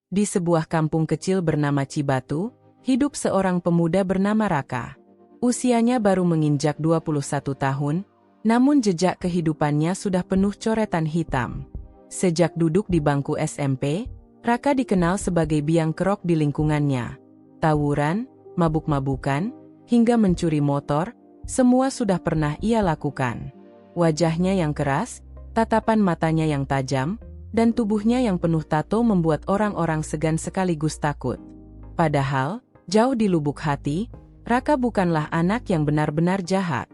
Di sebuah kampung kecil bernama Cibatu, hidup seorang pemuda bernama Raka. Usianya baru menginjak 21 tahun, namun jejak kehidupannya sudah penuh coretan hitam. Sejak duduk di bangku SMP, Raka dikenal sebagai biang kerok di lingkungannya. Tawuran, mabuk-mabukan, hingga mencuri motor, semua sudah pernah ia lakukan. Wajahnya yang keras, tatapan matanya yang tajam, dan tubuhnya yang penuh tato membuat orang-orang segan sekaligus takut. Padahal, jauh di lubuk hati, Raka bukanlah anak yang benar-benar jahat.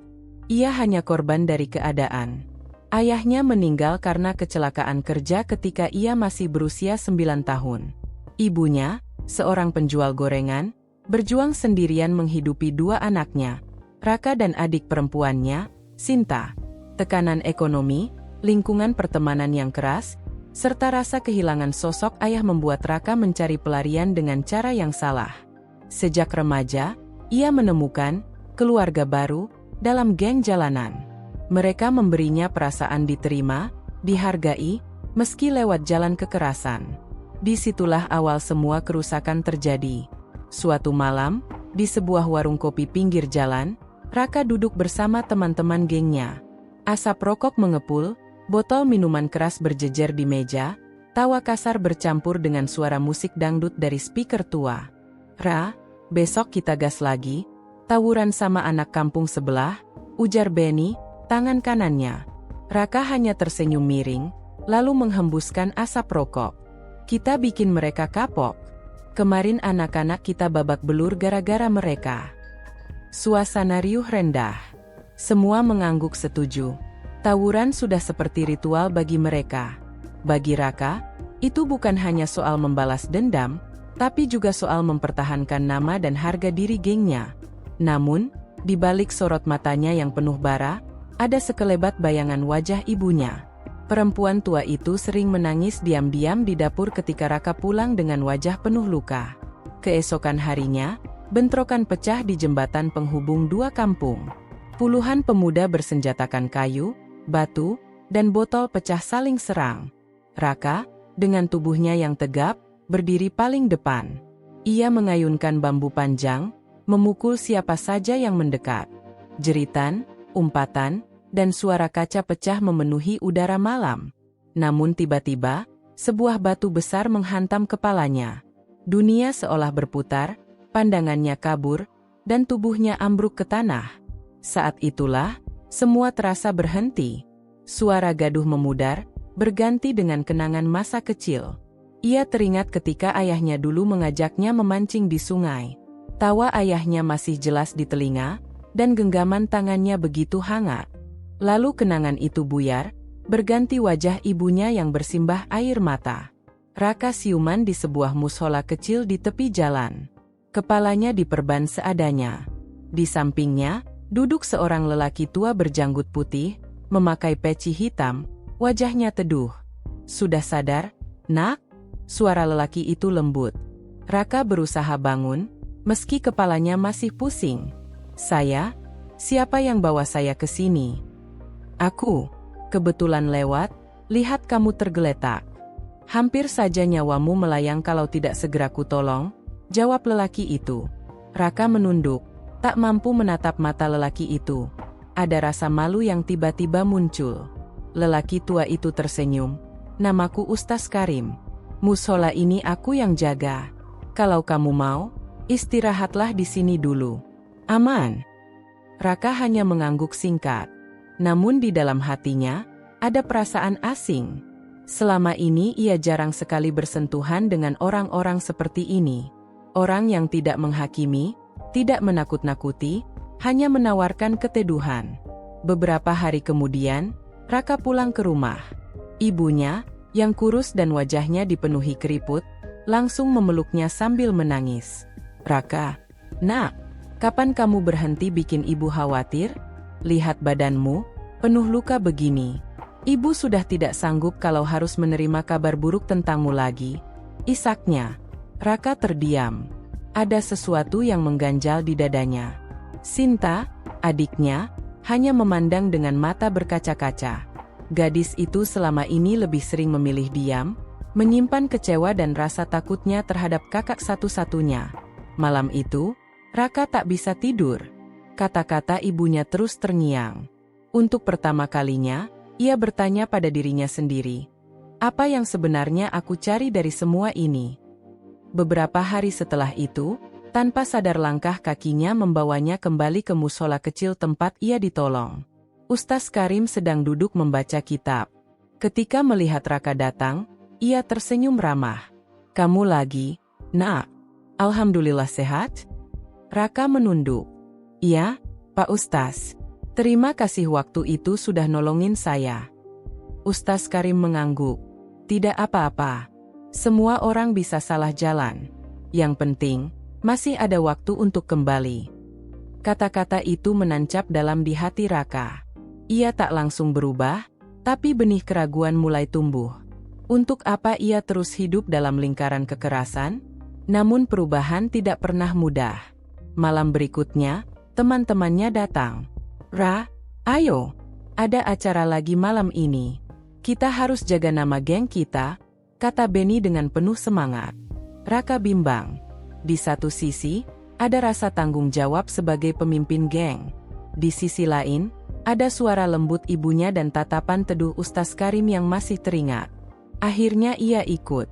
Ia hanya korban dari keadaan. Ayahnya meninggal karena kecelakaan kerja ketika ia masih berusia 9 tahun. Ibunya, seorang penjual gorengan, berjuang sendirian menghidupi dua anaknya, Raka dan adik perempuannya, Sinta. Tekanan ekonomi, lingkungan pertemanan yang keras, serta rasa kehilangan sosok ayah membuat Raka mencari pelarian dengan cara yang salah. Sejak remaja, ia menemukan keluarga baru dalam geng jalanan. Mereka memberinya perasaan diterima, dihargai, meski lewat jalan kekerasan. Disitulah awal semua kerusakan terjadi. Suatu malam, di sebuah warung kopi pinggir jalan, Raka duduk bersama teman-teman gengnya. Asap rokok mengepul, botol minuman keras berjejer di meja, tawa kasar bercampur dengan suara musik dangdut dari speaker tua. "Ra, besok kita gas lagi, tawuran sama anak kampung sebelah," ujar Benny, tangan kanannya. Raka hanya tersenyum miring, lalu menghembuskan asap rokok. "Kita bikin mereka kapok. Kemarin anak-anak kita babak belur gara-gara mereka." Suasana riuh rendah. Semua mengangguk setuju. Tawuran sudah seperti ritual bagi mereka. Bagi Raka, itu bukan hanya soal membalas dendam, tapi juga soal mempertahankan nama dan harga diri gengnya. Namun, di balik sorot matanya yang penuh bara, ada sekelebat bayangan wajah ibunya. Perempuan tua itu sering menangis diam-diam di dapur ketika Raka pulang dengan wajah penuh luka. Keesokan harinya, bentrokan pecah di jembatan penghubung dua kampung. Puluhan pemuda bersenjatakan kayu, batu, dan botol pecah saling serang. Raka, dengan tubuhnya yang tegap, berdiri paling depan. Ia mengayunkan bambu panjang, memukul siapa saja yang mendekat. Jeritan, umpatan, dan suara kaca pecah memenuhi udara malam. Namun tiba-tiba, sebuah batu besar menghantam kepalanya. Dunia seolah berputar, pandangannya kabur, dan tubuhnya ambruk ke tanah. Saat itulah, semua terasa berhenti. Suara gaduh memudar, berganti dengan kenangan masa kecil. Ia teringat ketika ayahnya dulu mengajaknya memancing di sungai. Tawa ayahnya masih jelas di telinga, dan genggaman tangannya begitu hangat. Lalu kenangan itu buyar, berganti wajah ibunya yang bersimbah air mata. Raka siuman di sebuah mushola kecil di tepi jalan. Kepalanya diperban seadanya. Di sampingnya, duduk seorang lelaki tua berjanggut putih, memakai peci hitam, wajahnya teduh. "Sudah sadar, Nak?" Suara lelaki itu lembut. Raka berusaha bangun, meski kepalanya masih pusing. "Saya? Siapa yang bawa saya ke sini?" "Aku. Kebetulan lewat, lihat kamu tergeletak. Hampir saja nyawamu melayang kalau tidak segera kutolong," jawab lelaki itu. Raka menunduk, tak mampu menatap mata lelaki itu. Ada rasa malu yang tiba-tiba muncul. Lelaki tua itu tersenyum. "Namaku Ustaz Karim. Mushola ini aku yang jaga. Kalau kamu mau, istirahatlah di sini dulu. Aman?" Raka hanya mengangguk singkat. Namun di dalam hatinya, ada perasaan asing. Selama ini ia jarang sekali bersentuhan dengan orang-orang seperti ini. Orang yang tidak menghakimi, tidak menakut-nakuti, hanya menawarkan keteduhan. Beberapa hari kemudian, Raka pulang ke rumah. Ibunya, yang kurus dan wajahnya dipenuhi keriput, langsung memeluknya sambil menangis. "Raka, Nak, kapan kamu berhenti bikin ibu khawatir? Lihat badanmu, penuh luka begini. Ibu sudah tidak sanggup kalau harus menerima kabar buruk tentangmu lagi," isaknya. Raka terdiam. Ada sesuatu yang mengganjal di dadanya. Sinta, adiknya, hanya memandang dengan mata berkaca-kaca. Gadis itu selama ini lebih sering memilih diam, menyimpan kecewa dan rasa takutnya terhadap kakak satu-satunya. Malam itu, Raka tak bisa tidur. Kata-kata ibunya terus terngiang. Untuk pertama kalinya, ia bertanya pada dirinya sendiri, apa yang sebenarnya aku cari dari semua ini? Beberapa hari setelah itu, tanpa sadar langkah kakinya membawanya kembali ke musola kecil tempat ia ditolong. Ustaz Karim sedang duduk membaca kitab. Ketika melihat Raka datang, ia tersenyum ramah. Kamu lagi, Nak? Alhamdulillah sehat? Raka menunduk. Iya, Pak Ustaz. Terima kasih waktu itu sudah nolongin saya. Ustaz Karim mengangguk. Tidak apa-apa. Semua orang bisa salah jalan. Yang penting, masih ada waktu untuk kembali. Kata-kata itu menancap dalam di hati Raka. Ia tak langsung berubah, tapi benih keraguan mulai tumbuh. Untuk apa ia terus hidup dalam lingkaran kekerasan? Namun perubahan tidak pernah mudah. Malam berikutnya, teman-temannya datang. Ra, ayo, ada acara lagi malam ini. Kita harus jaga nama geng kita, kata Benny dengan penuh semangat. Raka bimbang. Di satu sisi, ada rasa tanggung jawab sebagai pemimpin geng. Di sisi lain, ada suara lembut ibunya dan tatapan teduh Ustaz Karim yang masih teringat. Akhirnya ia ikut.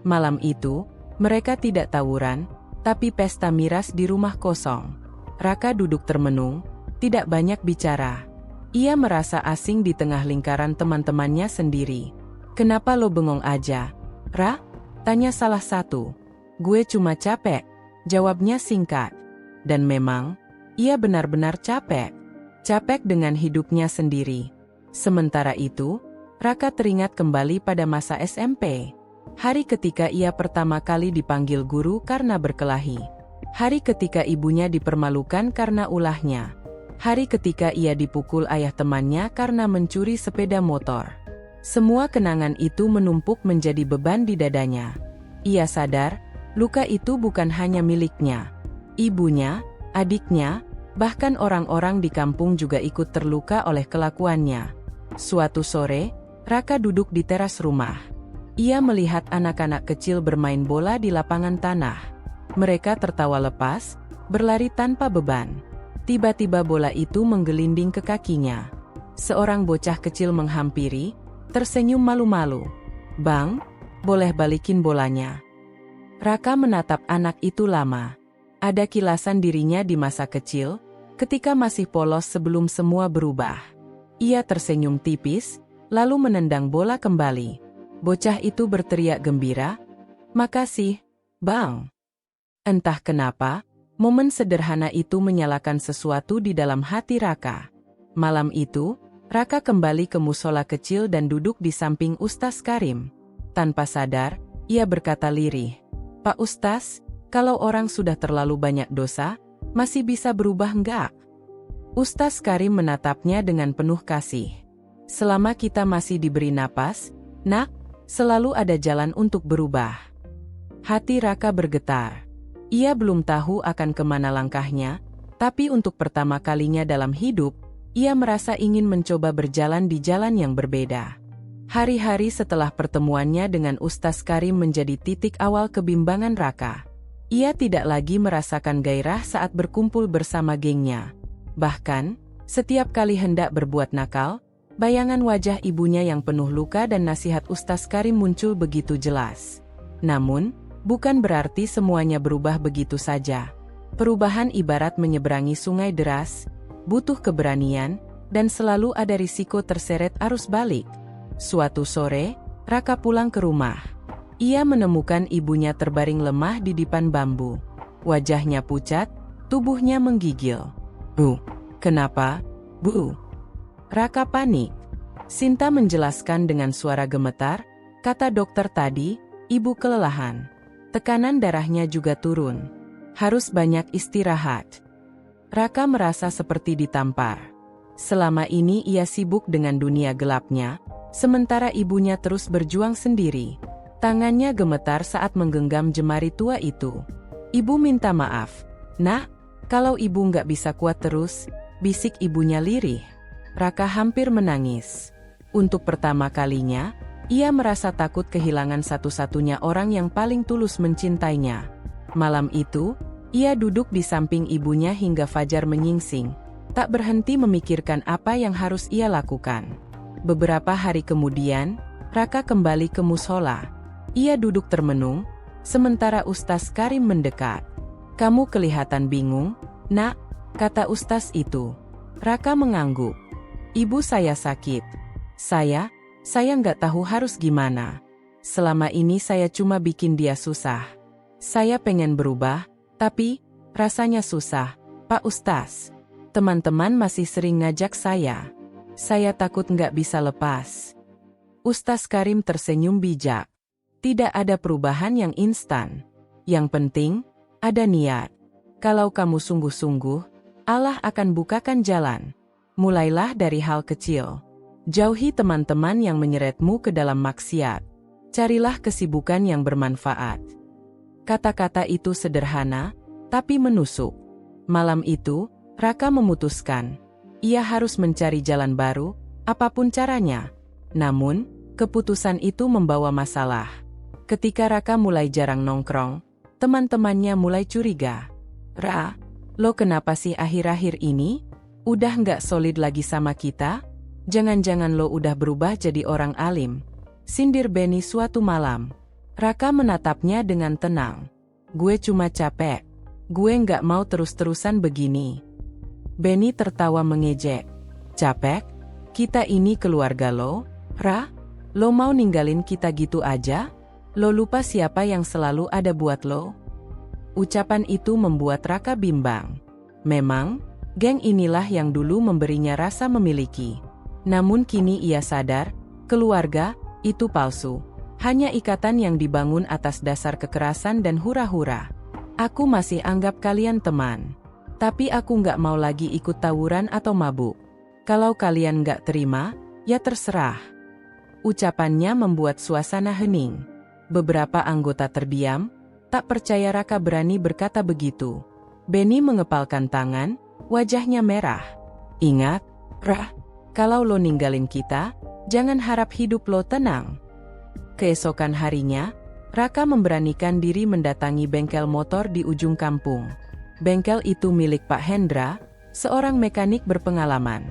Malam itu, mereka tidak tawuran, tapi pesta miras di rumah kosong. Raka duduk termenung, tidak banyak bicara. Ia merasa asing di tengah lingkaran teman-temannya sendiri. Kenapa lo bengong aja? Ra? Tanya salah satu. Gue cuma capek, jawabnya singkat. Dan memang, ia benar-benar capek. Capek dengan hidupnya sendiri. Sementara itu, Raka teringat kembali pada masa SMP. Hari ketika ia pertama kali dipanggil guru karena berkelahi. Hari ketika ibunya dipermalukan karena ulahnya. Hari ketika ia dipukul ayah temannya karena mencuri sepeda motor. Semua kenangan itu menumpuk menjadi beban di dadanya. Ia sadar, luka itu bukan hanya miliknya. Ibunya, adiknya, bahkan orang-orang di kampung juga ikut terluka oleh kelakuannya. Suatu sore, Raka duduk di teras rumah. Ia melihat anak-anak kecil bermain bola di lapangan tanah. Mereka tertawa lepas, berlari tanpa beban. Tiba-tiba bola itu menggelinding ke kakinya. Seorang bocah kecil menghampiri, tersenyum malu-malu. Bang, boleh balikin bolanya? Raka menatap anak itu lama. Ada kilasan dirinya di masa kecil, ketika masih polos sebelum semua berubah. Ia tersenyum tipis, lalu menendang bola kembali. Bocah itu berteriak gembira, "Makasih, Bang." Entah kenapa, momen sederhana itu menyalakan sesuatu di dalam hati Raka. Malam itu, Raka kembali ke musola kecil dan duduk di samping Ustaz Karim. Tanpa sadar, ia berkata lirih, "Pak Ustaz, kalau orang sudah terlalu banyak dosa, masih bisa berubah enggak?" Ustaz Karim menatapnya dengan penuh kasih. "Selama kita masih diberi napas, Nak, selalu ada jalan untuk berubah." Hati Raka bergetar. Ia belum tahu akan kemana langkahnya, tapi untuk pertama kalinya dalam hidup, ia merasa ingin mencoba berjalan di jalan yang berbeda. Hari-hari setelah pertemuannya dengan Ustaz Karim menjadi titik awal kebimbangan Raka. Ia tidak lagi merasakan gairah saat berkumpul bersama gengnya. Bahkan, setiap kali hendak berbuat nakal, bayangan wajah ibunya yang penuh luka dan nasihat Ustaz Karim muncul begitu jelas. Namun, bukan berarti semuanya berubah begitu saja. Perubahan ibarat menyeberangi sungai deras, butuh keberanian, dan selalu ada risiko terseret arus balik. Suatu sore, Raka pulang ke rumah. Ia menemukan ibunya terbaring lemah di dipan bambu. Wajahnya pucat, tubuhnya menggigil. "Bu, kenapa, Bu?" Raka panik. "Sinta menjelaskan dengan suara gemetar, kata dokter tadi, ibu kelelahan. Tekanan darahnya juga turun. Harus banyak istirahat." Raka merasa seperti ditampar. Selama ini ia sibuk dengan dunia gelapnya, sementara ibunya terus berjuang sendiri. Tangannya gemetar saat menggenggam jemari tua itu. "Ibu minta maaf, Nak, kalau ibu nggak bisa kuat terus," bisik ibunya lirih. Raka hampir menangis. Untuk pertama kalinya, Ia merasa takut kehilangan satu-satunya orang yang paling tulus mencintainya. Malam itu, ia duduk di samping ibunya hingga fajar menyingsing, tak berhenti memikirkan apa yang harus ia lakukan. Beberapa hari kemudian, Raka kembali ke musola. Ia duduk termenung, sementara Ustaz Karim mendekat. "Kamu kelihatan bingung, Nak," kata Ustaz itu. Raka mengangguk. "Ibu saya sakit. Saya nggak tahu harus gimana. Selama ini saya cuma bikin dia susah. Saya pengen berubah, tapi rasanya susah, Pak Ustaz. Teman-teman masih sering ngajak saya. Saya takut nggak bisa lepas." Ustaz Karim tersenyum bijak. "Tidak ada perubahan yang instan. Yang penting, ada niat. Kalau kamu sungguh-sungguh, Allah akan bukakan jalan. Mulailah dari hal kecil. Jauhi teman-teman yang menyeretmu ke dalam maksiat. Carilah kesibukan yang bermanfaat." Kata-kata itu sederhana, tapi menusuk. Malam itu, Raka memutuskan. Ia harus mencari jalan baru, apapun caranya. Namun, keputusan itu membawa masalah. Ketika Raka mulai jarang nongkrong, teman-temannya mulai curiga. "Ra, lo kenapa sih akhir-akhir ini? Udah nggak solid lagi sama kita? Jangan-jangan lo udah berubah jadi orang alim?" sindir Benny suatu malam. Raka menatapnya dengan tenang. "Gue cuma capek. Gue nggak mau terus-terusan begini." Benny tertawa mengejek. "Capek? Kita ini keluarga lo, Ra? Lo mau ninggalin kita gitu aja? Lo lupa siapa yang selalu ada buat lo?" Ucapan itu membuat Raka bimbang. Memang, geng inilah yang dulu memberinya rasa memiliki. Namun kini ia sadar, keluarga itu palsu. Hanya ikatan yang dibangun atas dasar kekerasan dan hura-hura. "Aku masih anggap kalian teman. Tapi aku nggak mau lagi ikut tawuran atau mabuk. Kalau kalian nggak terima, ya terserah." Ucapannya membuat suasana hening. Beberapa anggota terdiam, tak percaya Raka berani berkata begitu. Benny mengepalkan tangan, wajahnya merah. "Ingat, Ra, kalau lo ninggalin kita, jangan harap hidup lo tenang." Keesokan harinya, Raka memberanikan diri mendatangi bengkel motor di ujung kampung. Bengkel itu milik Pak Hendra, seorang mekanik berpengalaman.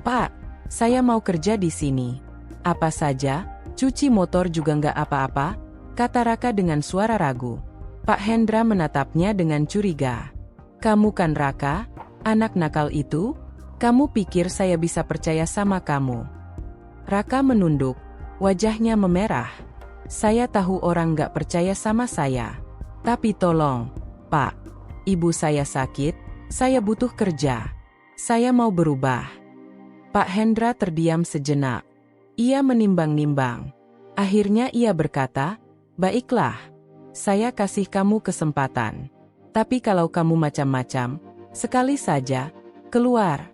"Pak, saya mau kerja di sini." "Apa saja, cuci motor juga nggak apa-apa," kata Raka dengan suara ragu. Pak Hendra menatapnya dengan curiga. "Kamu kan Raka, anak nakal itu? Kamu pikir saya bisa percaya sama kamu?" Raka menunduk, wajahnya memerah. "Saya tahu orang nggak percaya sama saya. Tapi tolong, Pak. Ibu saya sakit, saya butuh kerja. Saya mau berubah." Pak Hendra terdiam sejenak. Ia menimbang-nimbang. Akhirnya ia berkata, "Baiklah, saya kasih kamu kesempatan. Tapi kalau kamu macam-macam, sekali saja, keluar."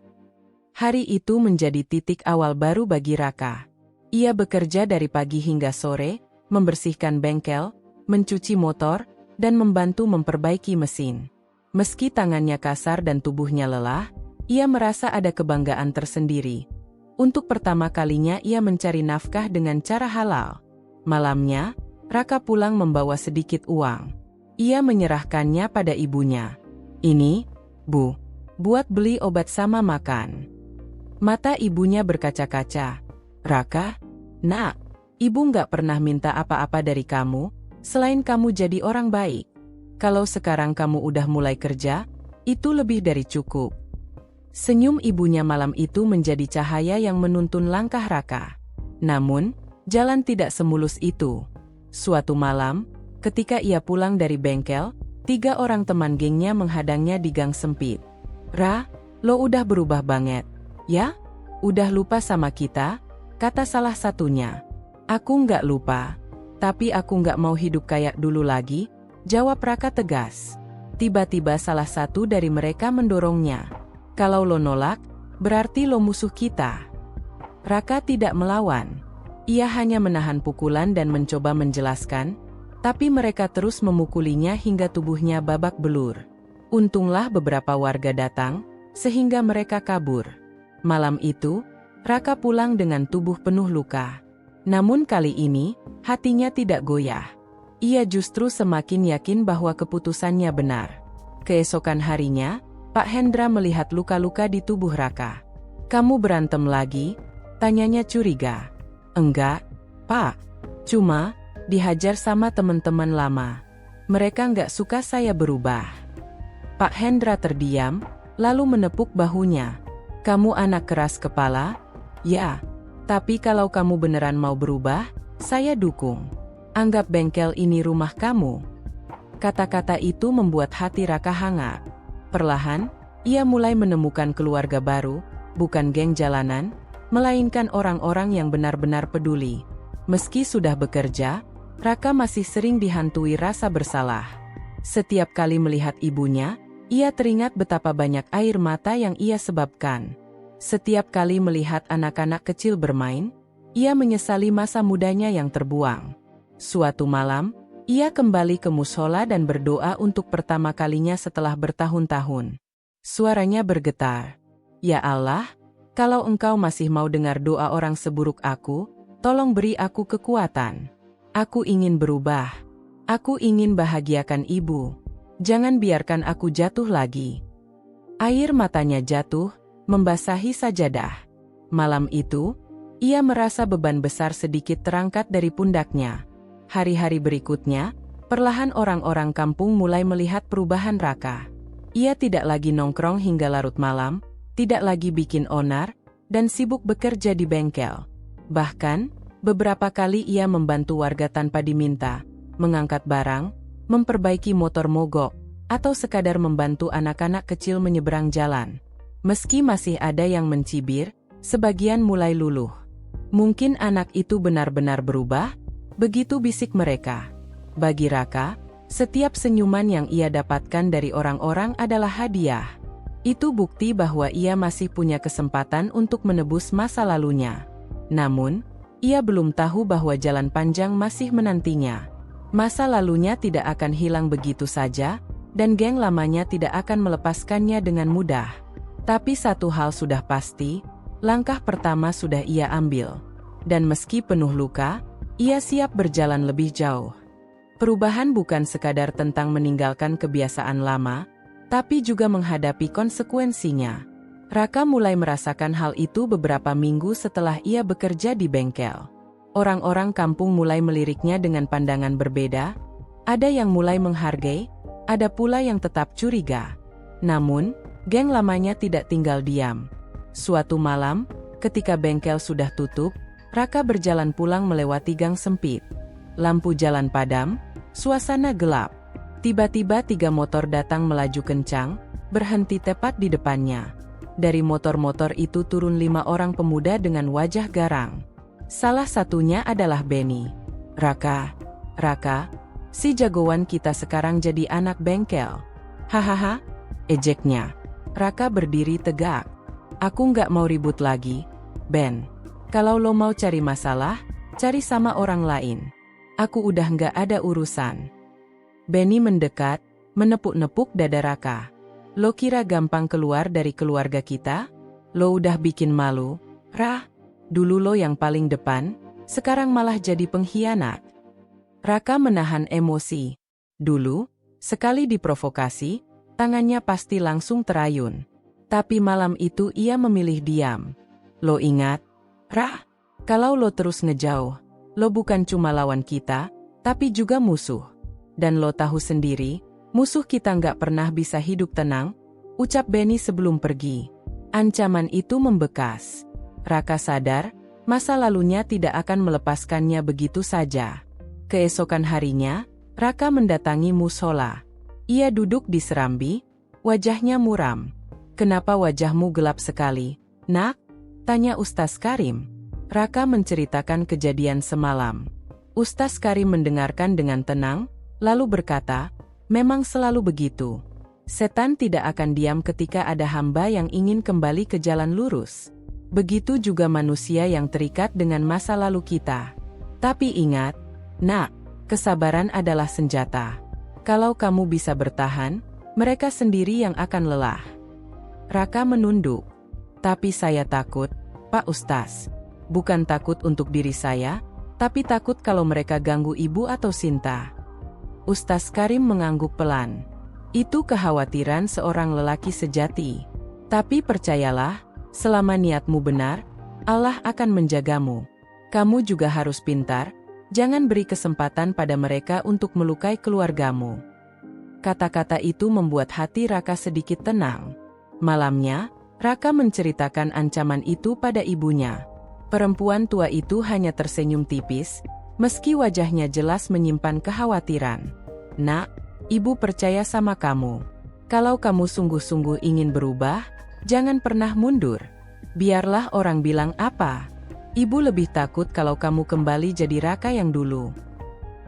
Hari itu menjadi titik awal baru bagi Raka. Ia bekerja dari pagi hingga sore, membersihkan bengkel, mencuci motor, dan membantu memperbaiki mesin. Meski tangannya kasar dan tubuhnya lelah, ia merasa ada kebanggaan tersendiri. Untuk pertama kalinya ia mencari nafkah dengan cara halal. Malamnya, Raka pulang membawa sedikit uang. Ia menyerahkannya pada ibunya. "Ini, Bu, buat beli obat sama makan." Mata ibunya berkaca-kaca. "Raka, Nak, Ibu nggak pernah minta apa-apa dari kamu, selain kamu jadi orang baik. Kalau sekarang kamu udah mulai kerja, itu lebih dari cukup." Senyum ibunya malam itu menjadi cahaya yang menuntun langkah Raka. Namun, jalan tidak semulus itu. Suatu malam, ketika ia pulang dari bengkel, 3 orang teman gengnya menghadangnya di gang sempit. "Ra, lo udah berubah banget, ya? Udah lupa sama kita?" kata salah satunya. "Aku nggak lupa, tapi aku nggak mau hidup kayak dulu lagi," jawab Raka tegas. Tiba-tiba salah satu dari mereka mendorongnya. "Kalau lo nolak, berarti lo musuh kita." Raka tidak melawan. Ia hanya menahan pukulan dan mencoba menjelaskan, tapi mereka terus memukulinya hingga tubuhnya babak belur. Untunglah beberapa warga datang, sehingga mereka kabur. Malam itu, Raka pulang dengan tubuh penuh luka. Namun kali ini, hatinya tidak goyah. Ia justru semakin yakin bahwa keputusannya benar. Keesokan harinya, Pak Hendra melihat luka-luka di tubuh Raka. "Kamu berantem lagi?" tanyanya curiga. "Enggak, Pak. Cuma, dihajar sama teman-teman lama. Mereka nggak suka saya berubah." Pak Hendra terdiam, lalu menepuk bahunya. "Kamu anak keras kepala?" "Ya, tapi kalau kamu beneran mau berubah, saya dukung. Anggap bengkel ini rumah kamu." Kata-kata itu membuat hati Raka hangat. Perlahan, ia mulai menemukan keluarga baru, bukan geng jalanan, melainkan orang-orang yang benar-benar peduli. Meski sudah bekerja, Raka masih sering dihantui rasa bersalah. Setiap kali melihat ibunya, ia teringat betapa banyak air mata yang ia sebabkan. Setiap kali melihat anak-anak kecil bermain, ia menyesali masa mudanya yang terbuang. Suatu malam, ia kembali ke musola dan berdoa untuk pertama kalinya setelah bertahun-tahun. Suaranya bergetar. "Ya Allah, kalau Engkau masih mau dengar doa orang seburuk aku, tolong beri aku kekuatan. Aku ingin berubah. Aku ingin bahagiakan ibu. Jangan biarkan aku jatuh lagi." Air matanya jatuh, membasahi sajadah. Malam itu, ia merasa beban besar sedikit terangkat dari pundaknya. Hari-hari berikutnya, perlahan orang-orang kampung mulai melihat perubahan Raka. Ia tidak lagi nongkrong hingga larut malam, tidak lagi bikin onar, dan sibuk bekerja di bengkel. Bahkan, beberapa kali ia membantu warga tanpa diminta, mengangkat barang, memperbaiki motor mogok, atau sekadar membantu anak-anak kecil menyeberang jalan. Meski masih ada yang mencibir, sebagian mulai luluh. "Mungkin anak itu benar-benar berubah?" begitu bisik mereka. Bagi Raka, setiap senyuman yang ia dapatkan dari orang-orang adalah hadiah. Itu bukti bahwa ia masih punya kesempatan untuk menebus masa lalunya. Namun, ia belum tahu bahwa jalan panjang masih menantinya. Masa lalunya tidak akan hilang begitu saja, dan geng lamanya tidak akan melepaskannya dengan mudah. Tapi satu hal sudah pasti, langkah pertama sudah ia ambil. Dan meski penuh luka, ia siap berjalan lebih jauh. Perubahan bukan sekadar tentang meninggalkan kebiasaan lama, tapi juga menghadapi konsekuensinya. Raka mulai merasakan hal itu beberapa minggu setelah ia bekerja di bengkel. Orang-orang kampung mulai meliriknya dengan pandangan berbeda. Ada yang mulai menghargai, ada pula yang tetap curiga. Namun, geng lamanya tidak tinggal diam. Suatu malam, ketika bengkel sudah tutup, Raka berjalan pulang melewati gang sempit. Lampu jalan padam, suasana gelap. Tiba-tiba 3 motor datang melaju kencang, berhenti tepat di depannya. Dari motor-motor itu turun 5 orang pemuda dengan wajah garang. Salah satunya adalah Benny. Raka, si jagoan kita sekarang jadi anak bengkel." "Hahaha," ejeknya. Raka berdiri tegak. "Aku nggak mau ribut lagi, Ben. Kalau lo mau cari masalah, cari sama orang lain. Aku udah nggak ada urusan." Benny mendekat, menepuk-nepuk dada Raka. "Lo kira gampang keluar dari keluarga kita? Lo udah bikin malu, Rah. Dulu lo yang paling depan, sekarang malah jadi pengkhianat." Raka menahan emosi. Dulu, sekali diprovokasi, tangannya pasti langsung terayun. Tapi malam itu ia memilih diam. "Lo ingat, Rah, kalau lo terus ngejauh, lo bukan cuma lawan kita, tapi juga musuh. Dan lo tahu sendiri, musuh kita nggak pernah bisa hidup tenang," ucap Benny sebelum pergi. Ancaman itu membekas. Raka sadar, masa lalunya tidak akan melepaskannya begitu saja. Keesokan harinya, Raka mendatangi musola. Ia duduk di serambi, wajahnya muram. "Kenapa wajahmu gelap sekali, Nak?" tanya Ustaz Karim. Raka menceritakan kejadian semalam. Ustaz Karim mendengarkan dengan tenang, lalu berkata, "Memang selalu begitu. Setan tidak akan diam ketika ada hamba yang ingin kembali ke jalan lurus. Begitu juga manusia yang terikat dengan masa lalu kita. Tapi ingat, Nak, kesabaran adalah senjata. Kalau kamu bisa bertahan, mereka sendiri yang akan lelah." Raka menunduk. "Tapi saya takut, Pak Ustaz. Bukan takut untuk diri saya, tapi takut kalau mereka ganggu ibu atau Sinta. Ustaz Karim mengangguk pelan. Itu kekhawatiran seorang lelaki sejati. Tapi percayalah, selama niatmu benar, Allah akan menjagamu. Kamu juga harus pintar, jangan beri kesempatan pada mereka untuk melukai keluargamu. Kata-kata itu membuat hati Raka sedikit tenang. Malamnya, Raka menceritakan ancaman itu pada ibunya. Perempuan tua itu hanya tersenyum tipis, meski wajahnya jelas menyimpan kekhawatiran. Nak, ibu percaya sama kamu. Kalau kamu sungguh-sungguh ingin berubah, jangan pernah mundur. Biarlah orang bilang apa. Ibu lebih takut kalau kamu kembali jadi Raka yang dulu.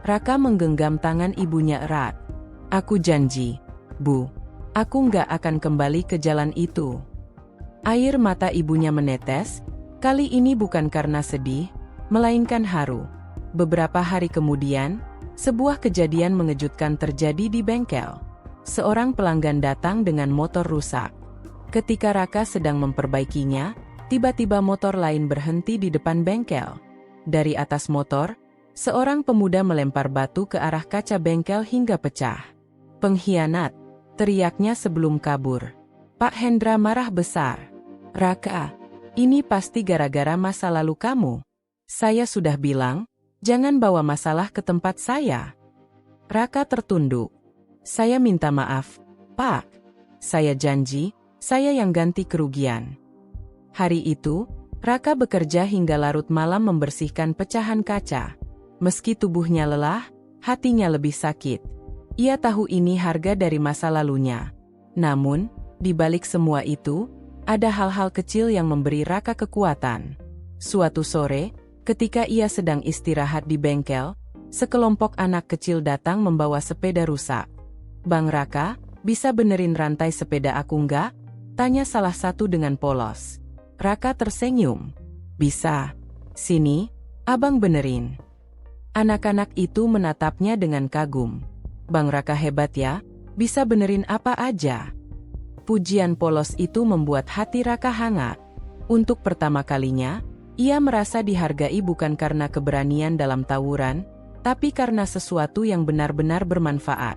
Raka menggenggam tangan ibunya erat. Aku janji, Bu, aku nggak akan kembali ke jalan itu. Air mata ibunya menetes, kali ini bukan karena sedih, melainkan haru. Beberapa hari kemudian, sebuah kejadian mengejutkan terjadi di bengkel. Seorang pelanggan datang dengan motor rusak. Ketika Raka sedang memperbaikinya, tiba-tiba motor lain berhenti di depan bengkel. Dari atas motor, seorang pemuda melempar batu ke arah kaca bengkel hingga pecah. Pengkhianat, teriaknya sebelum kabur. Pak Hendra marah besar. Raka, ini pasti gara-gara masa lalu kamu. Saya sudah bilang, jangan bawa masalah ke tempat saya. Raka tertunduk. Saya minta maaf, Pak. Saya janji, saya yang ganti kerugian. Hari itu, Raka bekerja hingga larut malam membersihkan pecahan kaca. Meski tubuhnya lelah, hatinya lebih sakit. Ia tahu ini harga dari masa lalunya. Namun, di balik semua itu, ada hal-hal kecil yang memberi Raka kekuatan. Suatu sore, ketika ia sedang istirahat di bengkel, sekelompok anak kecil datang membawa sepeda rusak. Bang Raka, bisa benerin rantai sepeda aku nggak? Tanya salah satu dengan polos. Raka tersenyum. Bisa. Sini, abang benerin. Anak-anak itu menatapnya dengan kagum. Bang Raka hebat ya, bisa benerin apa aja. Pujian polos itu membuat hati Raka hangat. Untuk pertama kalinya, ia merasa dihargai bukan karena keberanian dalam tawuran, tapi karena sesuatu yang benar-benar bermanfaat.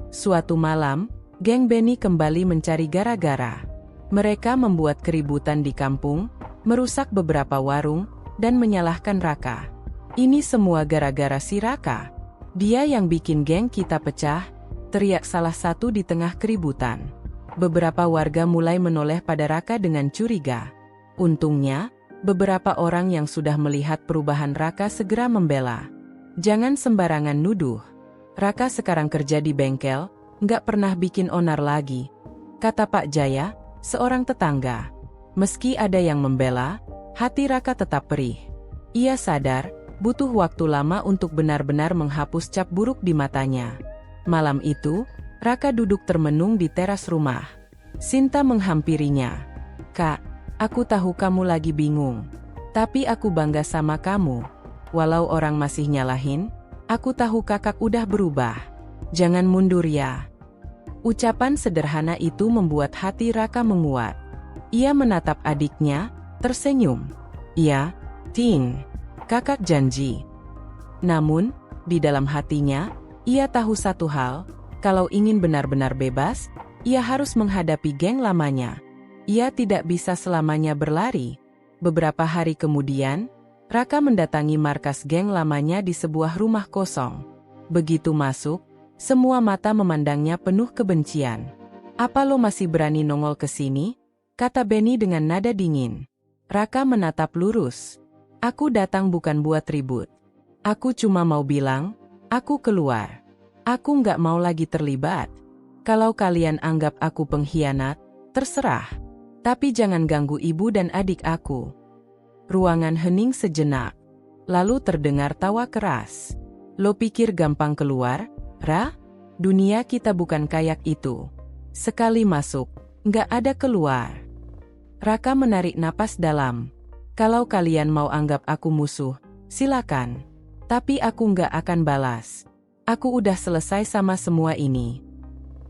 Suatu malam, geng Beni kembali mencari gara-gara. Mereka membuat keributan di kampung, merusak beberapa warung, dan menyalahkan Raka. Ini semua gara-gara si Raka. Dia yang bikin geng kita pecah, teriak salah satu di tengah keributan. Beberapa warga mulai menoleh pada Raka dengan curiga. Untungnya, beberapa orang yang sudah melihat perubahan Raka segera membela. Jangan sembarangan nuduh. Raka sekarang kerja di bengkel, nggak pernah bikin onar lagi, kata Pak Jaya, seorang tetangga. Meski ada yang membela, hati Raka tetap perih. Ia sadar, butuh waktu lama untuk benar-benar menghapus cap buruk di matanya. Malam itu, Raka duduk termenung di teras rumah. Sinta menghampirinya. Kak, aku tahu kamu lagi bingung. Tapi aku bangga sama kamu. Walau orang masih nyalahin, aku tahu kakak udah berubah. Jangan mundur ya. Ucapan sederhana itu membuat hati Raka menguat. Ia menatap adiknya, tersenyum. Iya, Tin. Kakak janji. Namun, di dalam hatinya, ia tahu satu hal, kalau ingin benar-benar bebas, ia harus menghadapi geng lamanya. Ia tidak bisa selamanya berlari. Beberapa hari kemudian, Raka mendatangi markas geng lamanya di sebuah rumah kosong. Begitu masuk, semua mata memandangnya penuh kebencian. Apa lo masih berani nongol ke sini? Kata Beni dengan nada dingin. Raka menatap lurus. Aku datang bukan buat ribut. Aku cuma mau bilang, aku keluar. Aku nggak mau lagi terlibat. Kalau kalian anggap aku pengkhianat, terserah. Tapi jangan ganggu ibu dan adik aku. Ruangan hening sejenak. Lalu terdengar tawa keras. Lo pikir gampang keluar, Ra? Dunia kita bukan kayak itu. Sekali masuk, nggak ada keluar. Raka menarik napas dalam. Kalau kalian mau anggap aku musuh, silakan. Tapi aku nggak akan balas. Aku udah selesai sama semua ini.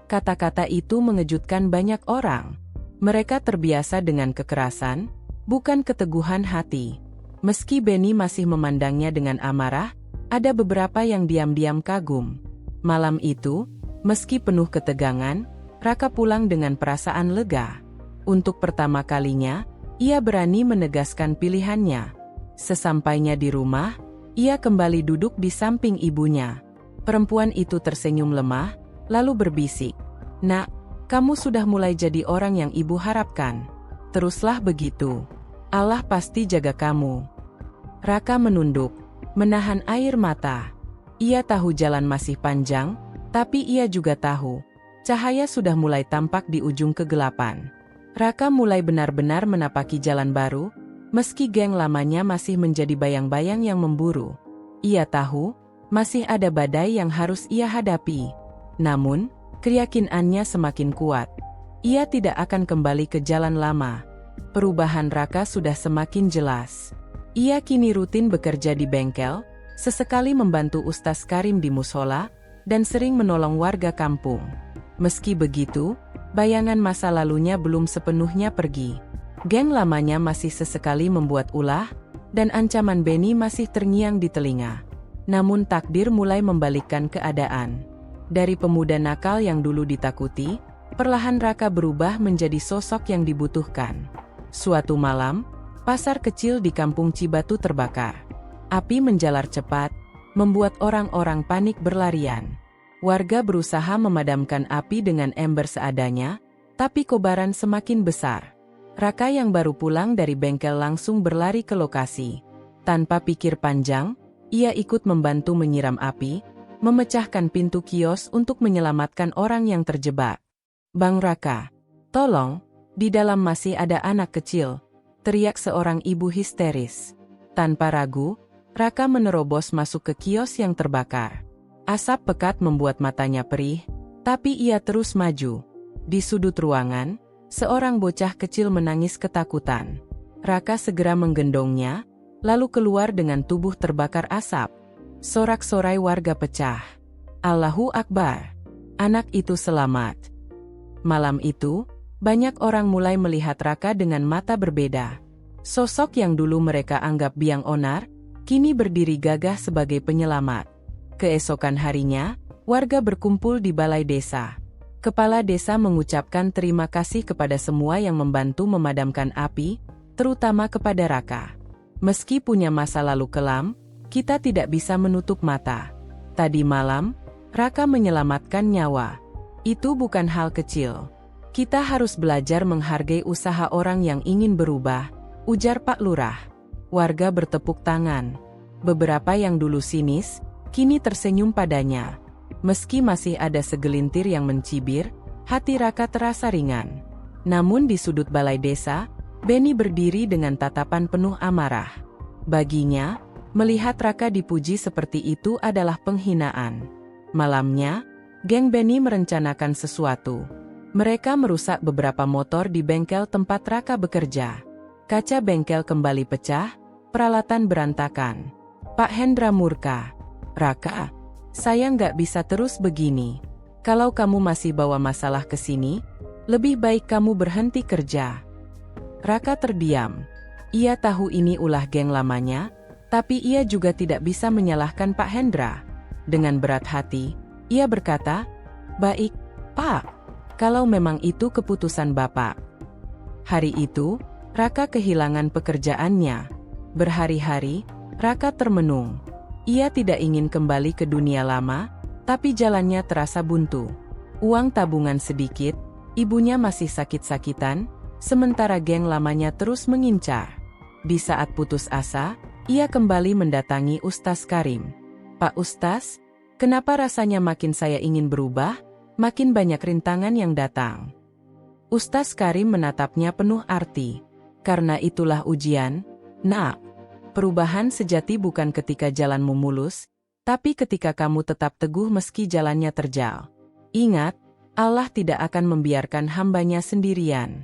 Kata-kata itu mengejutkan banyak orang. Mereka terbiasa dengan kekerasan, bukan keteguhan hati. Meski Benny masih memandangnya dengan amarah, ada beberapa yang diam-diam kagum. Malam itu, meski penuh ketegangan, Raka pulang dengan perasaan lega. Untuk pertama kalinya, ia berani menegaskan pilihannya. Sesampainya di rumah, ia kembali duduk di samping ibunya. Perempuan itu tersenyum lemah, lalu berbisik, "Nak, kamu sudah mulai jadi orang yang ibu harapkan. Teruslah begitu. Allah pasti jaga kamu." Raka menunduk, menahan air mata. Ia tahu jalan masih panjang, tapi ia juga tahu cahaya sudah mulai tampak di ujung kegelapan. Raka mulai benar-benar menapaki jalan baru, meski geng lamanya masih menjadi bayang-bayang yang memburu. Ia tahu masih ada badai yang harus ia hadapi. Namun, keyakinannya semakin kuat. Ia tidak akan kembali ke jalan lama. Perubahan Raka sudah semakin jelas. Ia kini rutin bekerja di bengkel, sesekali membantu Ustaz Karim di musola, dan sering menolong warga kampung. Meski begitu, bayangan masa lalunya belum sepenuhnya pergi. Geng lamanya masih sesekali membuat ulah, dan ancaman Benny masih terngiang di telinga. Namun takdir mulai membalikkan keadaan. Dari pemuda nakal yang dulu ditakuti, perlahan Raka berubah menjadi sosok yang dibutuhkan. Suatu malam, pasar kecil di kampung Cibatu terbakar. Api menjalar cepat, membuat orang-orang panik berlarian. Warga berusaha memadamkan api dengan ember seadanya, tapi kobaran semakin besar. Raka yang baru pulang dari bengkel langsung berlari ke lokasi. Tanpa pikir panjang, ia ikut membantu menyiram api, memecahkan pintu kios untuk menyelamatkan orang yang terjebak. "Bang Raka, tolong, di dalam masih ada anak kecil," teriak seorang ibu histeris. Tanpa ragu, Raka menerobos masuk ke kios yang terbakar. Asap pekat membuat matanya perih, tapi ia terus maju. Di sudut ruangan, seorang bocah kecil menangis ketakutan. Raka segera menggendongnya, lalu keluar dengan tubuh terbakar asap. Sorak-sorai warga pecah. "Allahu Akbar! Anak itu selamat." Malam itu, banyak orang mulai melihat Raka dengan mata berbeda. Sosok yang dulu mereka anggap biang onar, kini berdiri gagah sebagai penyelamat. Keesokan harinya, warga berkumpul di balai desa. Kepala desa mengucapkan terima kasih kepada semua yang membantu memadamkan api, terutama kepada Raka. "Meski punya masa lalu kelam, kita tidak bisa menutup mata. Tadi malam, Raka menyelamatkan nyawa. Itu bukan hal kecil. Kita harus belajar menghargai usaha orang yang ingin berubah," ujar Pak Lurah. Warga bertepuk tangan. Beberapa yang dulu sinis, kini tersenyum padanya. Meski masih ada segelintir yang mencibir, hati Raka terasa ringan. Namun di sudut balai desa, Benny berdiri dengan tatapan penuh amarah. Baginya, melihat Raka dipuji seperti itu adalah penghinaan. Malamnya, geng Benny merencanakan sesuatu. Mereka merusak beberapa motor di bengkel tempat Raka bekerja. Kaca bengkel kembali pecah, peralatan berantakan. Pak Hendra murka. "Raka, saya nggak bisa terus begini. Kalau kamu masih bawa masalah ke sini, lebih baik kamu berhenti kerja." Raka terdiam. Ia tahu ini ulah geng lamanya, tapi ia juga tidak bisa menyalahkan Pak Hendra. Dengan berat hati, ia berkata, "Baik, Pak. Kalau memang itu keputusan Bapak." Hari itu, Raka kehilangan pekerjaannya. Berhari-hari, Raka termenung. Ia tidak ingin kembali ke dunia lama, tapi jalannya terasa buntu. Uang tabungan sedikit, ibunya masih sakit-sakitan, sementara geng lamanya terus mengincar. Di saat putus asa, ia kembali mendatangi Ustaz Karim. "Pak Ustaz, kenapa rasanya makin saya ingin berubah, makin banyak rintangan yang datang?" Ustaz Karim menatapnya penuh arti. "Karena itulah ujian, Nak. Perubahan sejati bukan ketika jalanmu mulus, tapi ketika kamu tetap teguh meski jalannya terjal. Ingat, Allah tidak akan membiarkan hambanya sendirian."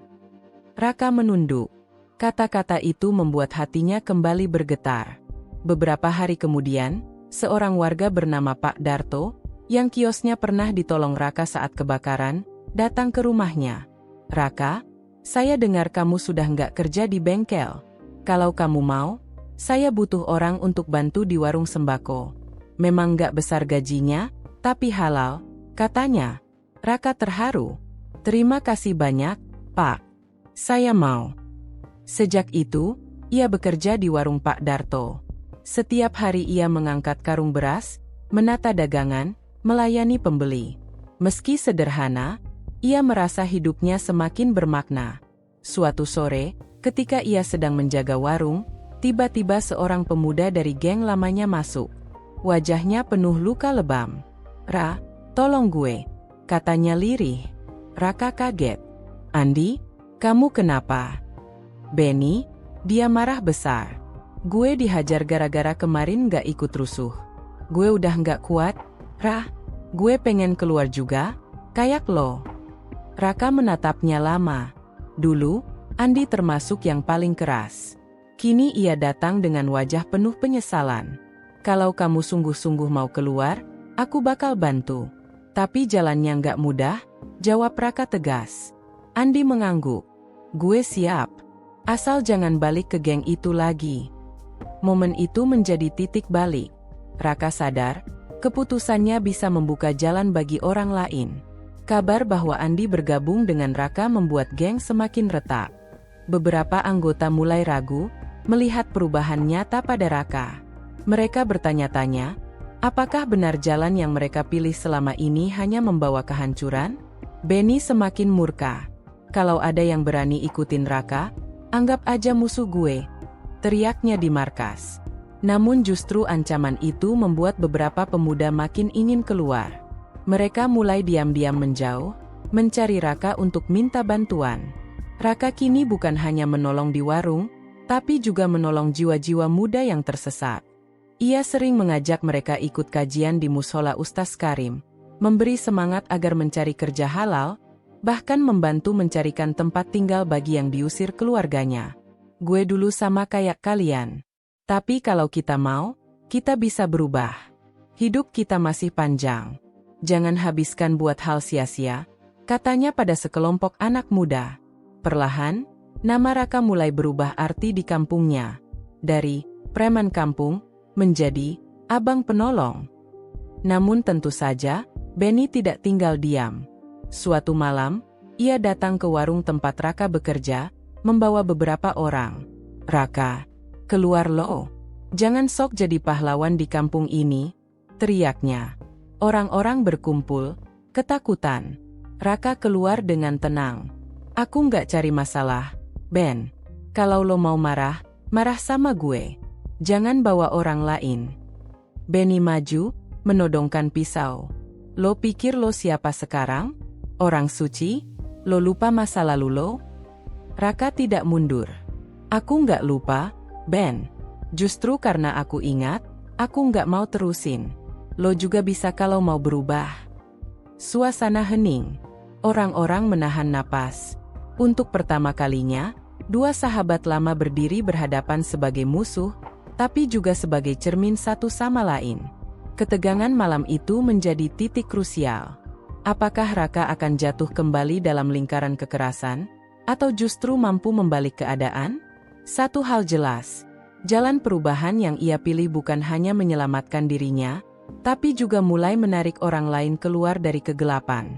Raka menunduk. Kata-kata itu membuat hatinya kembali bergetar. Beberapa hari kemudian, seorang warga bernama Pak Darto, yang kiosnya pernah ditolong Raka saat kebakaran, datang ke rumahnya. "Raka, saya dengar kamu sudah nggak kerja di bengkel. Kalau kamu mau, Saya butuh orang untuk bantu di warung sembako. Memang gak besar gajinya, tapi halal, katanya. Raka terharu. Terima kasih banyak, Pak. Saya mau. Sejak itu, ia bekerja di warung Pak Darto. Setiap hari ia mengangkat karung beras, menata dagangan, melayani pembeli. Meski sederhana, ia merasa hidupnya semakin bermakna. Suatu sore, ketika ia sedang menjaga warung, tiba-tiba seorang pemuda dari geng lamanya masuk. Wajahnya penuh luka lebam. "Ra, tolong gue," katanya lirih. Raka kaget. "Andi, kamu kenapa?" "Benny," dia marah besar. "Gue dihajar gara-gara kemarin gak ikut rusuh. Gue udah gak kuat, Ra. Gue pengen keluar juga, kayak lo." Raka menatapnya lama. Dulu, Andi termasuk yang paling keras. Kini ia datang dengan wajah penuh penyesalan. "Kalau kamu sungguh-sungguh mau keluar, aku bakal bantu. Tapi jalannya nggak mudah," jawab Raka tegas. Andi mengangguk. "Gue siap. Asal jangan balik ke geng itu lagi." Momen itu menjadi titik balik. Raka sadar, keputusannya bisa membuka jalan bagi orang lain. Kabar bahwa Andi bergabung dengan Raka membuat geng semakin retak. Beberapa anggota mulai ragu, melihat perubahan nyata pada Raka. Mereka bertanya-tanya, apakah benar jalan yang mereka pilih selama ini hanya membawa kehancuran? Benny semakin murka. "Kalau ada yang berani ikutin Raka, anggap aja musuh gue," teriaknya di markas. Namun justru ancaman itu membuat beberapa pemuda makin ingin keluar. Mereka mulai diam-diam menjauh, mencari Raka untuk minta bantuan. Raka kini bukan hanya menolong di warung, tapi juga menolong jiwa-jiwa muda yang tersesat. Ia sering mengajak mereka ikut kajian di musola Ustaz Karim, memberi semangat agar mencari kerja halal, bahkan membantu mencarikan tempat tinggal bagi yang diusir keluarganya. "Gue dulu sama kayak kalian. Tapi kalau kita mau, kita bisa berubah. Hidup kita masih panjang. Jangan habiskan buat hal sia-sia," katanya pada sekelompok anak muda. Perlahan, nama Raka mulai berubah arti di kampungnya. Dari preman kampung, menjadi abang penolong. Namun tentu saja, Benny tidak tinggal diam. Suatu malam, ia datang ke warung tempat Raka bekerja, membawa beberapa orang. "Raka, keluar lo. Jangan sok jadi pahlawan di kampung ini," teriaknya. Orang-orang berkumpul, ketakutan. Raka keluar dengan tenang. "Aku nggak cari masalah, Ben. Kalau lo mau marah, marah sama gue. Jangan bawa orang lain." Benny maju, menodongkan pisau. "Lo pikir lo siapa sekarang? Orang suci? Lo lupa masa lalu lo?" Raka tidak mundur. "Aku nggak lupa, Ben. Justru karena aku ingat, aku nggak mau terusin. Lo juga bisa kalau mau berubah." Suasana hening. Orang-orang menahan napas. Untuk pertama kalinya, dua sahabat lama berdiri berhadapan sebagai musuh, tapi juga sebagai cermin satu sama lain. Ketegangan malam itu menjadi titik krusial. Apakah Raka akan jatuh kembali dalam lingkaran kekerasan, atau justru mampu membalik keadaan? Satu hal jelas, jalan perubahan yang ia pilih bukan hanya menyelamatkan dirinya, tapi juga mulai menarik orang lain keluar dari kegelapan.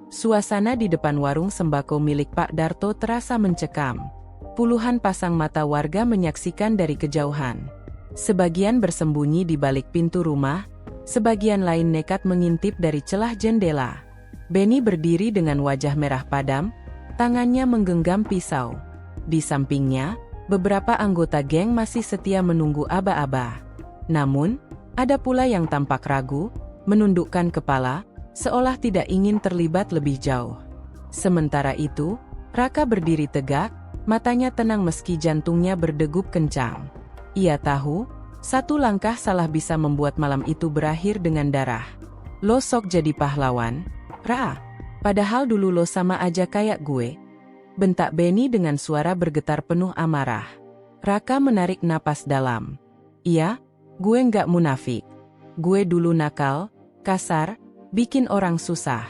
Suasana di depan warung sembako milik Pak Darto terasa mencekam. Puluhan pasang mata warga menyaksikan dari kejauhan. Sebagian bersembunyi di balik pintu rumah, sebagian lain nekat mengintip dari celah jendela. Benny berdiri dengan wajah merah padam, tangannya menggenggam pisau. Di sampingnya, beberapa anggota geng masih setia menunggu aba-aba. Namun, ada pula yang tampak ragu, menundukkan kepala, seolah tidak ingin terlibat lebih jauh. Sementara itu, Raka berdiri tegak, matanya tenang meski jantungnya berdegup kencang. Ia tahu, satu langkah salah bisa membuat malam itu berakhir dengan darah. "Lo sok jadi pahlawan, Ra. Padahal dulu lo sama aja kayak gue," bentak Benny dengan suara bergetar penuh amarah. Raka menarik napas dalam. "Iya, gue nggak munafik. Gue dulu nakal, kasar, bikin orang susah.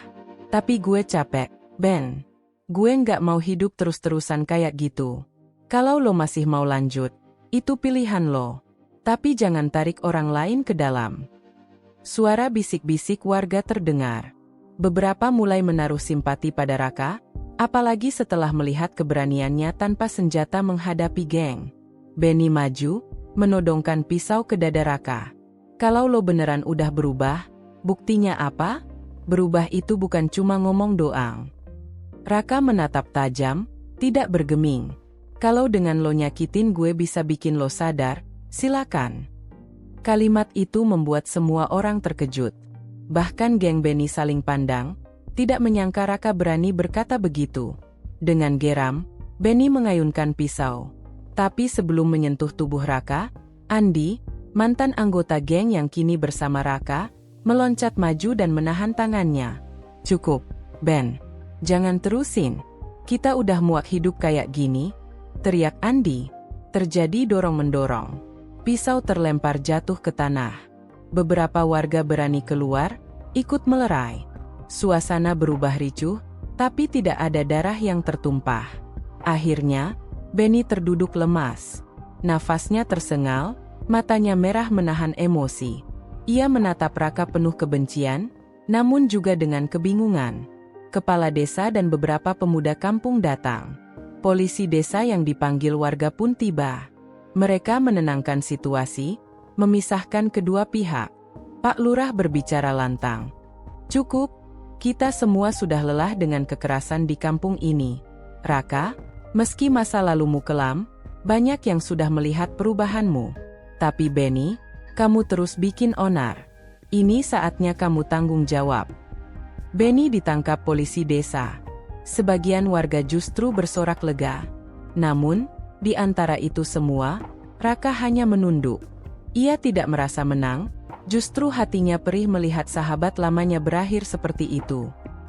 Tapi gue capek, Ben. Gue nggak mau hidup terus-terusan kayak gitu. Kalau lo masih mau lanjut, Itu pilihan lo. Tapi jangan tarik orang lain ke dalam. Suara bisik-bisik warga terdengar. Beberapa mulai menaruh simpati pada Raka, apalagi setelah melihat keberaniannya tanpa senjata menghadapi geng. Benny maju, menodongkan pisau ke dada Raka. Kalau lo beneran udah berubah, buktinya apa? Berubah itu bukan cuma ngomong doang. Raka menatap tajam, tidak bergeming. Kalau dengan lo nyakitin gue bisa bikin lo sadar, silakan. Kalimat itu membuat semua orang terkejut. Bahkan geng Benny saling pandang, tidak menyangka Raka berani berkata begitu. Dengan geram, Benny mengayunkan pisau. Tapi sebelum menyentuh tubuh Raka, Andi, mantan anggota geng yang kini bersama Raka, meloncat maju dan menahan tangannya. Cukup, Ben. Jangan terusin. Kita udah muak hidup kayak gini, teriak Andi. Terjadi dorong-mendorong. Pisau terlempar jatuh ke tanah. Beberapa warga berani keluar, ikut melerai. Suasana berubah ricuh, tapi tidak ada darah yang tertumpah. Akhirnya, Benny terduduk lemas. Nafasnya tersengal, matanya merah menahan emosi. Ia menatap Raka penuh kebencian, namun juga dengan kebingungan. Kepala desa dan beberapa pemuda kampung datang. Polisi desa yang dipanggil warga pun tiba. Mereka menenangkan situasi, memisahkan kedua pihak. Pak Lurah berbicara lantang. Cukup, kita semua sudah lelah dengan kekerasan di kampung ini. Raka, meski masa lalumu kelam, banyak yang sudah melihat perubahanmu. Tapi Benny, kamu terus bikin onar. Ini saatnya kamu tanggung jawab. Benny ditangkap polisi desa. Sebagian warga justru bersorak lega. Namun, di antara itu semua, Raka hanya menunduk. Ia tidak merasa menang, justru hatinya perih melihat sahabat lamanya berakhir seperti itu.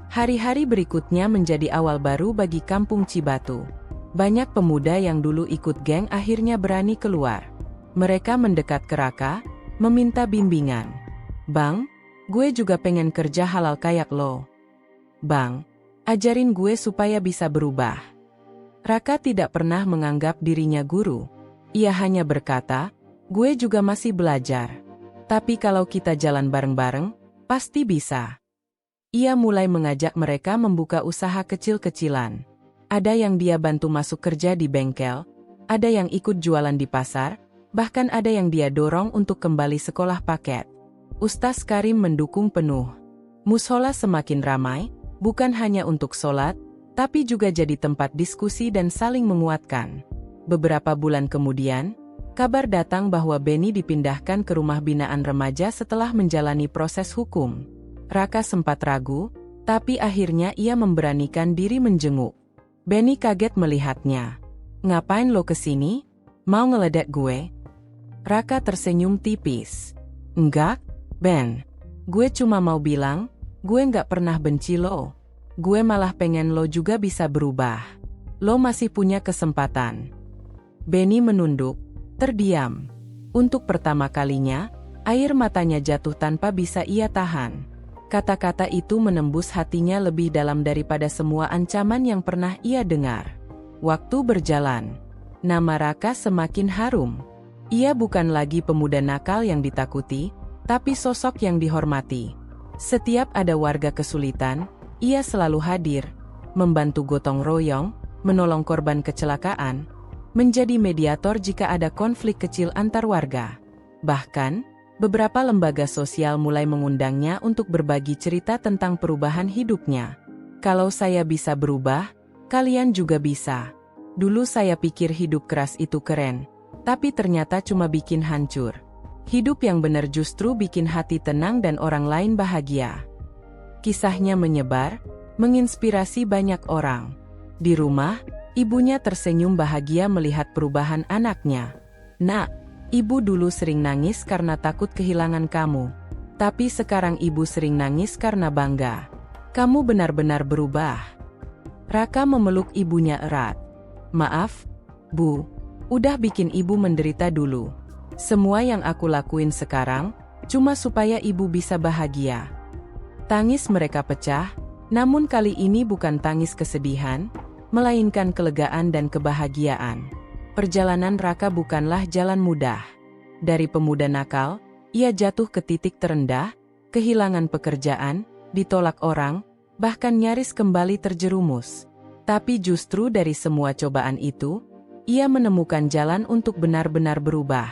Hari-hari berikutnya menjadi awal baru bagi kampung Cibatu. Banyak pemuda yang dulu ikut geng akhirnya berani keluar. Mereka mendekat ke Raka, meminta bimbingan. Bang, gue juga pengen kerja halal kayak lo. Bang, ajarin gue supaya bisa berubah. Raka tidak pernah menganggap dirinya guru. Ia hanya berkata, gue juga masih belajar. Tapi kalau kita jalan bareng-bareng, pasti bisa. Ia mulai mengajak mereka membuka usaha kecil-kecilan. Ada yang dia bantu masuk kerja di bengkel, ada yang ikut jualan di pasar, bahkan ada yang dia dorong untuk kembali sekolah paket. Ustaz Karim mendukung penuh. Mushola semakin ramai, bukan hanya untuk sholat, tapi juga jadi tempat diskusi dan saling menguatkan. Beberapa bulan kemudian, kabar datang bahwa Benny dipindahkan ke rumah binaan remaja setelah menjalani proses hukum. Raka sempat ragu, tapi akhirnya ia memberanikan diri menjenguk. Benny kaget melihatnya. Ngapain lo kesini? Mau ngeledek gue? Raka tersenyum tipis. Enggak, Ben. Gue cuma mau bilang, gue nggak pernah benci lo. Gue malah pengen lo juga bisa berubah. Lo masih punya kesempatan. Benny menunduk, terdiam. Untuk pertama kalinya, air matanya jatuh tanpa bisa ia tahan. Kata-kata itu menembus hatinya lebih dalam daripada semua ancaman yang pernah ia dengar. Waktu berjalan. Nama Raka semakin harum. Ia bukan lagi pemuda nakal yang ditakuti, tapi sosok yang dihormati. Setiap ada warga kesulitan, ia selalu hadir, membantu gotong royong, menolong korban kecelakaan, menjadi mediator jika ada konflik kecil antar warga. Bahkan, beberapa lembaga sosial mulai mengundangnya untuk berbagi cerita tentang perubahan hidupnya. Kalau saya bisa berubah, kalian juga bisa. Dulu saya pikir hidup keras itu keren, tapi ternyata cuma bikin hancur. Hidup yang benar justru bikin hati tenang dan orang lain bahagia. Kisahnya menyebar, menginspirasi banyak orang. Di rumah, ibunya tersenyum bahagia melihat perubahan anaknya. Nak, ibu dulu sering nangis karena takut kehilangan kamu. Tapi sekarang ibu sering nangis karena bangga. Kamu benar-benar berubah. Raka memeluk ibunya erat. Maaf, Bu. Udah bikin ibu menderita dulu. Semua yang aku lakuin sekarang, cuma supaya ibu bisa bahagia. Tangis mereka pecah, namun kali ini bukan tangis kesedihan, melainkan kelegaan dan kebahagiaan. perjalanan Raka bukanlah jalan mudah. Dari pemuda nakal, ia jatuh ke titik terendah, kehilangan pekerjaan, ditolak orang, bahkan nyaris kembali terjerumus. Tapi justru dari semua cobaan itu, ia menemukan jalan untuk benar-benar berubah.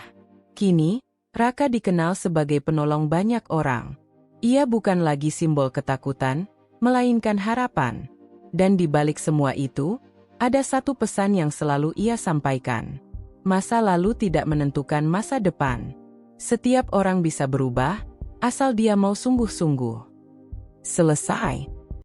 Kini, Raka dikenal sebagai penolong banyak orang. Ia bukan lagi simbol ketakutan, melainkan harapan. Dan di balik semua itu, ada satu pesan yang selalu ia sampaikan. Masa lalu tidak menentukan masa depan. Setiap orang bisa berubah, asal dia mau sungguh-sungguh. Selesai.